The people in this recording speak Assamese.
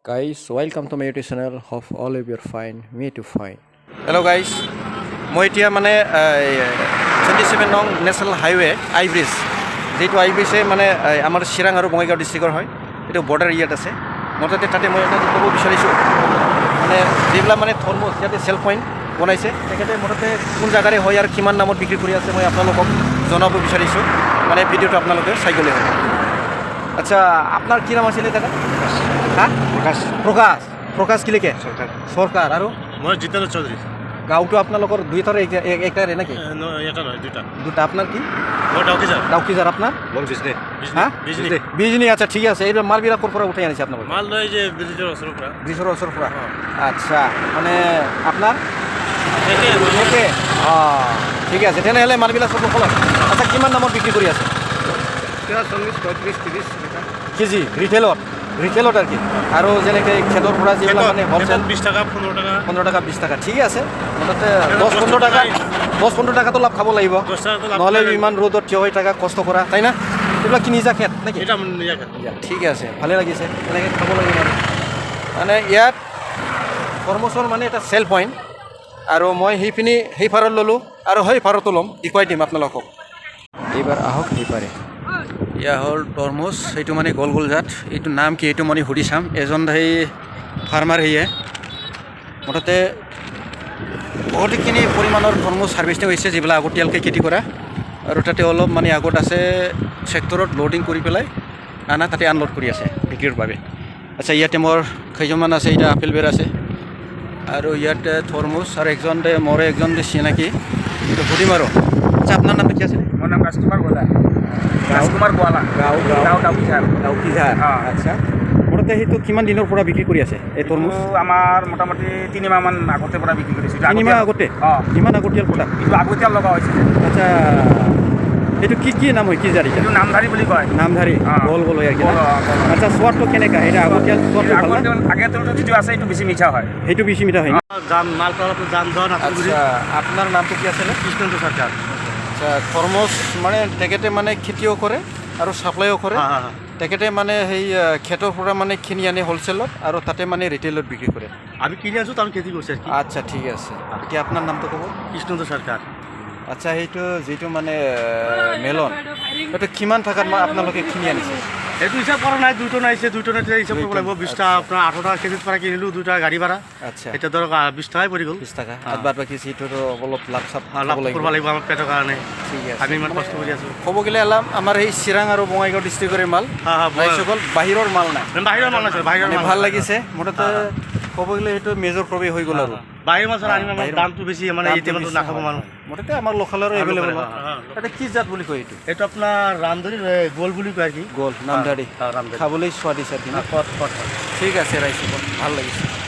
Guys, welcome to my YouTube channel. Hope all of you are fine. Me too fine. Hello guys. মই এতিয়া মানে 27 নং নেশ্যনেল হাইৱে আই ব্ৰিজ যেটো আই ব্ৰিজে মানে আমাৰ চিৰাং আৰু বঙাইগাঁও ডিষ্ট্ৰিক্টৰ হয় এইটো বৰ্ডাৰ এৰিয়াত আছে মুঠতে তাতে মই এটা ক'ব বিচাৰিছোঁ মানে যিবিলাক মানে থৰ্মোছ ইয়াতে চেল পইণ্ট বনাইছে তেখেতে মুঠতে কোন জাগাৰে হয় আৰু কিমান দামত বিক্ৰী কৰি আছে মই আপোনালোকক জনাব বিচাৰিছোঁ মানে ভিডিঅ'টো আপোনালোকে চাই গ'লে হ'ব আচ্ছা আপোনাৰ কি নাম আছিলে দাদা হ্যাঁ প্ৰকাশ কি লিখে সৰকাৰ আৰু মই জিতেন্দ্ৰ চৌধুৰী গাঁওটো আপোনালোকৰ দুইটাৰে একটাৰে নেকি এটা নহয় দুটা আপোনাৰ কি মই ডাউকিজাৰ আপোনাৰ মোৰ বিজনে হ্যাঁ বিজনে বিজনি আচ্ছা ঠিক আছে এই মালবিলাক ক'ৰ পৰা উঠাই আনিছে আপোনালোকে মাল লৈ যে ব্ৰিজৰ ওচৰৰ পৰা আচ্ছা মানে আপোনাৰ একে ঠিক আছে তেনেহ'লে মালবিলাক চব খোলক আচ্ছা কিমান দামত বিক্ৰী কৰি আছে 40 35 30 কেজি ৰিটেলত আৰু কি আৰু যেনেকৈ খেতৰ পৰা যিবিলাক মানে হ'লচেল 20 টাকা 15 টাকা 20 টাকা ঠিক আছে মুঠতে 10-15 টাকাটো লাভ খাব লাগিব নহ'লে ইমান ৰ'দত থিয় হৈ থকা কষ্ট কৰা তাই না এইবিলাক কি নিজা খেত নেকি এটা নিজা খেত ঠিক আছে ভালে লাগিছে এনেকৈ খাব লাগিব মানে ইয়াত কৰ্মচৰ মানে এটা চেল পইণ্ট আৰু মই সেই পাৰত ল'লোঁ আৰু সেই পাৰতো ল'ম দেখুৱাই দিম আপোনালোকক এইবাৰ আহক সেইপাৰে ইয়া হ'ল তৰমুজ এইটো মানে গোল গোল জাত এইটো নাম কি এইটো মই সুধি চাম এজন সেই ফাৰ্মাৰ সেয়ে মুঠতে বহুতখিনি পৰিমাণৰ তৰমুজ হাৰ্ভেষ্টিং হৈছে যিবিলাক আগতীয়াকৈ খেতি কৰা আৰু তাতে অলপ মানে আগত আছে ট্ৰেক্টৰত লোডিং কৰি পেলাই আনা তাতে আনলোড কৰি আছে বিক্ৰীৰ বাবে আচ্ছা ইয়াতে মোৰ কেইজনমান আছে এতিয়া আপেল বেৰ আছে আৰু ইয়াতে তৰমুজ আৰু মোৰ একজন চিনাকি এইটো সুধিম আৰু আচ্ছা আপোনাৰ নামটো কি আছিলে মোৰ নাম ৰাজকুমাৰ গোৱালা গাঁও ডাউকিঝাৰ আচ্ছা মুঠতে সেইটো কিমান দিনৰ পৰা বিক্ৰী কৰি আছে এই তৰমুজ আমাৰ মোটামুটি 3 মাহমান আগতে পৰা বিক্ৰী কৰিছোঁ 3 মাহ আগতে কিমান আগতীয়াল প্ৰডাক্ট এইটো আগতীয়াল লগা হৈছিল আচ্ছা এইটো কি নাম হয় কি জাৰি এইটো নামধাৰী বুলি কয় নামধাৰী গোল গোল ইয়াৰ আচ্ছা সোৱাদটো কেনেকা এটা আগতীয়াল আগতীয়ালটো যিটো আছে এইটো বেছি মিঠা হয় সেইটো বেছি মিঠা হয় মালটো যান আচ্ছা আপোনাৰ নামটো কি আছিলে কৃষ্ণেন্দ্ৰ সৰকাৰ আচ্ছা তৰমুজ মানে তেখেতে মানে খেতিও কৰে আৰু ছাপ্লাইও কৰে তেখেতে মানে সেই খেতৰ পৰা মানে কিনি আনে হ'লচেলত আৰু তাতে মানে ৰিটেইলত বিক্ৰী কৰে আমি কিনি আছোঁ তাৰ খেতি কৰিছে আচ্ছা ঠিক আছে এতিয়া আপোনাৰ নামটো ক'ব কৃষ্ণেন্দ্ৰ সৰকাৰ আচ্ছা সেইটো যিটো মানে মেলন সেইটো কিমান টাকাত আপোনালোকে কিনি আনিছে এইটো হিচাপ কৰা নাই 2 টন আহিছে 2 টন হিচাপ কৰিব লাগিব 20 টাকা আপোনাৰ 8 টাকা কেজিত পৰা কিনিলোঁ 2 টাকা গাড়ী ভাড়া আচ্ছা এতিয়া ধৰক 20 টাকাই পৰি গ'ল 20 টাকা আৰু বাদ বাকী যিটো অলপ লাভ কৰিব লাগিব আমাৰ পেটৰ কাৰণে ঠিক আছে আমি ইমান কষ্ট কৰি আছোঁ ক'ব গ'লে আমাৰ সেই চিৰাং আৰু বঙাইগাঁও ডিষ্ট্ৰিক্টৰে মাল ৰাইজসকল বাহিৰৰ মাল নাই বাহিৰৰ ভাল লাগিছে মুঠতে ক'ব গ'লে সেইটো মেজৰ প্ৰৱেশ হৈ গ'ল আৰু বাহিৰৰ মাছৰ আনিম আমাৰ দামটো বেছি মানে এতিয়া মানুহ নাখাব মানুহ মুঠতে আমাৰ লোকেলৰো এভেইলেবল হয় এটা কি জাত বুলি কয় এইটো আপোনাৰ ৰামধৰি গোল বুলি কয় কি গোল নামধাৰী খাবলৈ স্বাদিষ্ট ঠিক আছে ৰাইজসকল ভাল লাগিছে